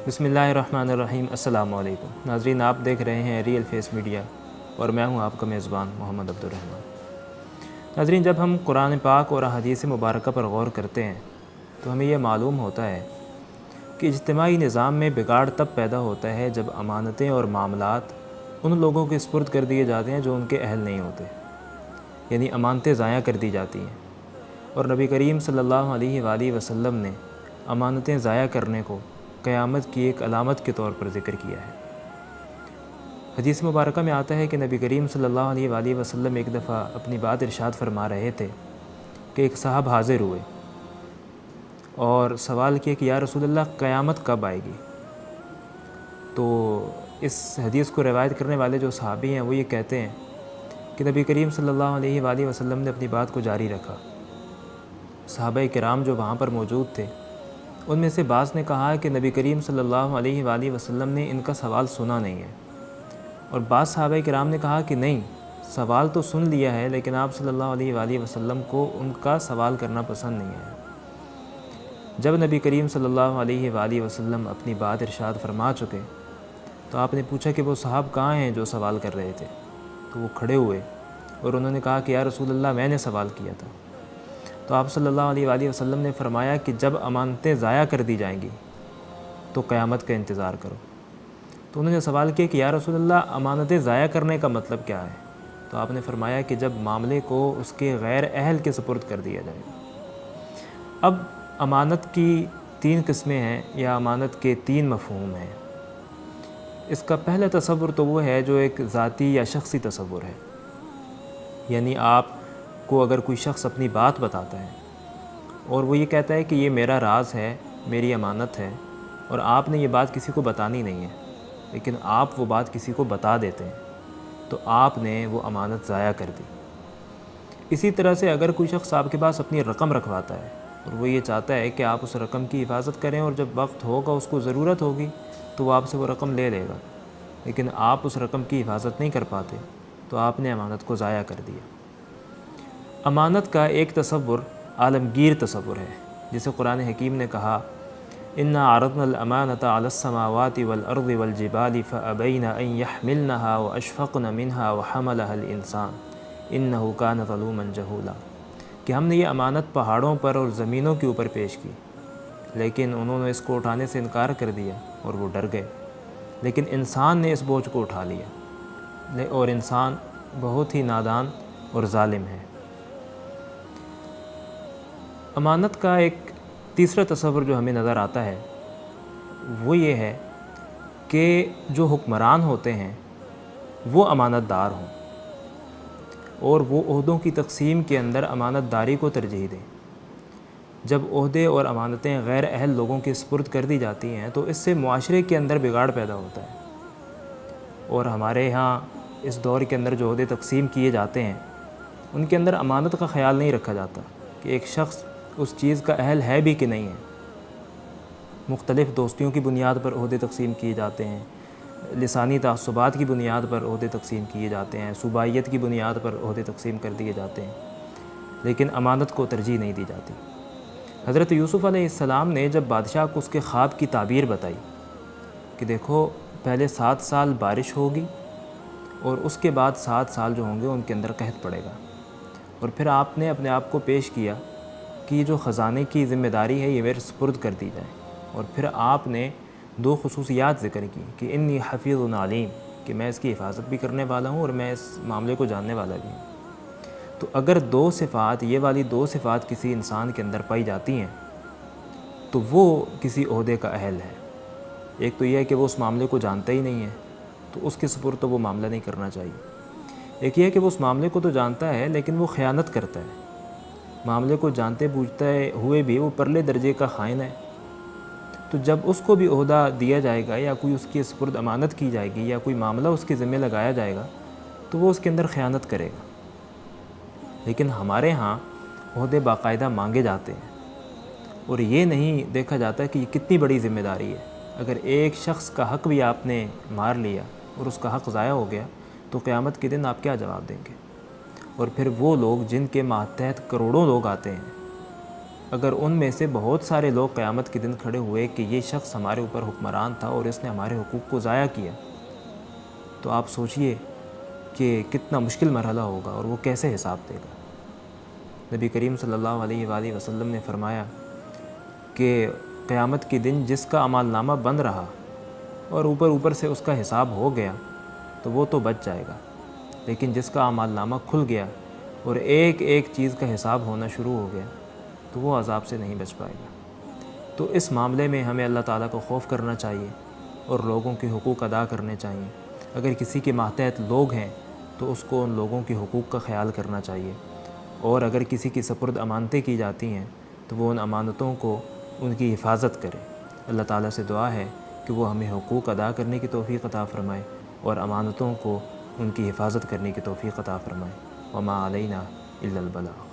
बिस्मिल्लाहिर्रहमानिर्रहीम। अस्सलाम वालेकुम नाज़रीन, आप देख रहे हैं रियल फेस मीडिया और मैं हूं आपका मेज़बान मोहम्मद अब्दुर्रहमान। नाज़रीन, जब हम कुरान पाक और हदीस मुबारक पर गौर करते हैं तो हमें यह मालूम होता है कि इज्तिमाई निज़ाम में बिगाड़ तब पैदा होता है जब अमानतें और मामलात उन लोगों के सुपुर्द कर दिए जाते हैं जो उनके अहल नहीं होते, यानी अमानतें ज़ाया कर दी जाती हैं। और नबी करीम सल्लल्लाहु अलैहि वसल्लम ने अमानतें ज़ाया करने को क़यामत की एक अलामत के तौर पर ज़िक्र किया है। हदीस मुबारक में आता है कि नबी करीम सल्लल्लाहु अलैहि वसल्लम एक दफ़ा अपनी बात इरशाद फरमा रहे थे कि एक साहब हाज़िर हुए और सवाल किया कि या रसूलल्लाह, क़यामत कब आएगी? तो इस हदीस को रिवायत करने वाले जो सहाबी हैं वो ये कहते हैं कि नबी करीम सल्लल्लाहु अलैहि वसल्लम ने अपनी बात को जारी रखा। सहाबाए किराम जो वहाँ पर मौजूद थे उनमें से बाज़ ने कहा कि नबी करीम सल्लल्लाहु अलैहि वसल्लम ने इनका सवाल सुना नहीं है, और बाज़ सहाबाए किराम ने कहा कि नहीं, सवाल तो सुन लिया है लेकिन आप सल्लल्लाहु अलैहि वसल्लम को उनका सवाल करना पसंद नहीं है। जब नबी करीम सल्लल्लाहु अलैहि वसल्लम अपनी बात इरशाद फरमा चुके तो आपने पूछा कि वो साहब कहाँ हैं जो सवाल कर रहे थे? तो वो खड़े हुए और उन्होंने कहा कि या रसूलल्लाह, मैंने सवाल किया था। तो आप सल्लल्लाहु अलैहि वसल्लम ने फरमाया कि जब अमानतें ज़ाया कर दी जाएंगी तो क़यामत का इंतज़ार करो। तो उन्होंने सवाल किया कि या रसूलल्लाह, अमानतें ज़ाया करने का मतलब क्या है? तो आपने फरमाया कि जब मामले को उसके गैर अहल के सुपुर्द कर दिया जाएगा। अब अमानत की 3 किस्में हैं या अमानत के 3 मफ़हूम हैं। इसका पहला तसव्वुर तो वो है जो एक ज़ाती या शख्सी तसव्वुर है, यानी आपको अगर कोई शख्स अपनी बात बताता है और वो ये कहता है कि ये मेरा राज है, मेरी अमानत है, और आपने ये बात किसी को बतानी नहीं है, लेकिन आप वो बात किसी को बता देते हैं, तो आपने वो अमानत ज़ाया कर दी। इसी तरह से अगर कोई शख्स आपके पास अपनी रकम रखवाता है और वो ये चाहता है कि आप उस रकम की हिफाजत करें और जब वक्त होगा, उसको ज़रूरत होगी, तो वो आपसे वो रकम ले लेगा, लेकिन आप उस रकम की हिफाजत नहीं कर पाते, तो आपने अमानत को ज़ाया कर दिया। अमानत का एक तसव्वुर आलमगीर तसव्वुर है, जिसे कुरान हकीम ने कहा, इन्ना अरदनल अमानता अलस समावाति वल अर्दि वल जिबाली फअबैना अन यहमिलनहा व अशफक़न मिनहा व हमलहल इंसान इन्नहु कान ज़लूमन जहूला, कि हमने ये अमानत पहाड़ों पर और ज़मीनों के ऊपर पेश की, लेकिन उन्होंने इसको उठाने से इनकार कर दिया और वो डर गए, लेकिन इंसान ने इस बोझ को उठा लिया, और इंसान बहुत ही नादान और ज़ालिम है। अमानत का एक तीसरा तसव्वुर जो हमें नज़र आता है वो ये है कि जो हुक्मरान होते हैं वो अमानतदार हों और वो ओहदों की तक़सीम के अंदर अमानतदारी को तरजीह दें। जब ओहदे और अमानतें गैर अहल लोगों के सुपुर्द कर दी जाती हैं तो इससे मुआशरे के अंदर बिगाड़ पैदा होता है, और हमारे यहाँ इस दौर के अंदर जो ओहदे तक़सीम किए जाते हैं उनके अंदर अमानत का ख़याल नहीं रखा जाता कि एक शख्स उस चीज़ का अहल है भी कि नहीं है। मुख्तलिफ़ दोस्तियों की बुनियाद पर ओहदे तक़सीम किए जाते हैं, लिसानी तासुबात की बुनियाद पर ओहदे तक़सीम किए जाते हैं, सूबाइयत की बुनियाद पर ओहदे तक़सीम कर दिए जाते हैं, लेकिन अमानत को तरजीह नहीं दी जाती। हज़रत यूसुफ़ अलैहिस्सलाम ने जब बादशाह को उसके ख्वाब की ताबीर बताई कि देखो, पहले 7 साल बारिश होगी और उसके बाद 7 साल जो होंगे उनके अंदर कहत पड़ेगा, और फिर आपने अपने आप को पेश किया कि जो ख़जाने की ज़िम्मेदारी है ये मेरे सुपुर्द कर दी जाए, और फिर आपने 2 खुसूसियात ज़िक्र की कि इन्नी हफ़ीज़ुन अलीम, कि मैं इसकी हिफाजत भी करने वाला हूँ और मैं इस मामले को जानने वाला भी हूँ। तो अगर 2 सिफ़ात, ये वाली 2 सिफ़ात किसी इंसान के अंदर पाई जाती हैं तो वो किसी ओहदे का अहल है। एक तो यह है कि वो उस मामले को जानता ही नहीं है, तो उसके सुपुर्द तो वो मामला नहीं करना चाहिए। एक यह है कि वो उस मामले को तो जानता है लेकिन वो ख़यानत करता है, मामले को जानते बूझते हुए भी वो परले दर्जे का ख़ाइन है। तो जब उसको भी ओहदा दिया जाएगा या कोई उसकी सुपुर्द अमानत की जाएगी या कोई मामला उसके ज़िम्मे लगाया जाएगा तो वो उसके अंदर ख़यानत करेगा। लेकिन हमारे यहाँ ओहदे बाकायदा मांगे जाते हैं और ये नहीं देखा जाता कि ये कितनी बड़ी ज़िम्मेदारी है। अगर एक शख्स का हक़ भी आपने मार लिया और उसका हक़ ज़ाया हो गया तो क़यामत के दिन आप क्या जवाब देंगे? اور پھر وہ لوگ جن کے ماتحت کروڑوں لوگ آتے ہیں، اگر ان میں سے بہت سارے لوگ قیامت کے دن کھڑے ہوئے کہ یہ شخص ہمارے اوپر حکمران تھا اور اس نے ہمارے حقوق کو ضائع کیا، تو آپ سوچئے کہ کتنا مشکل مرحلہ ہوگا اور وہ کیسے حساب دے گا۔ نبی کریم صلی اللہ علیہ وآلہ وسلم نے فرمایا کہ قیامت کے دن جس کا اعمال نامہ بند رہا اور اوپر سے اس کا حساب ہو گیا تو وہ تو بچ جائے گا، لیکن جس کا اعمال نامہ کھل گیا اور ایک ایک چیز کا حساب ہونا شروع ہو گیا تو وہ عذاب سے نہیں بچ پائے گا۔ تو اس معاملے میں ہمیں اللہ تعالیٰ کو خوف کرنا چاہیے اور لوگوں کے حقوق ادا کرنے چاہیے۔ اگر کسی کے ماتحت لوگ ہیں تو اس کو ان لوگوں کے حقوق کا خیال کرنا چاہیے، اور اگر کسی کی سپرد امانتیں کی جاتی ہیں تو وہ ان امانتوں کو ان کی حفاظت کرے۔ اللہ تعالیٰ سے دعا ہے کہ وہ ہمیں حقوق ادا کرنے کی توفیق عطا فرمائے اور امانتوں کو ان کی حفاظت کرنے کی توفیق عطا فرمائے۔ وما علینا الا البلاغ۔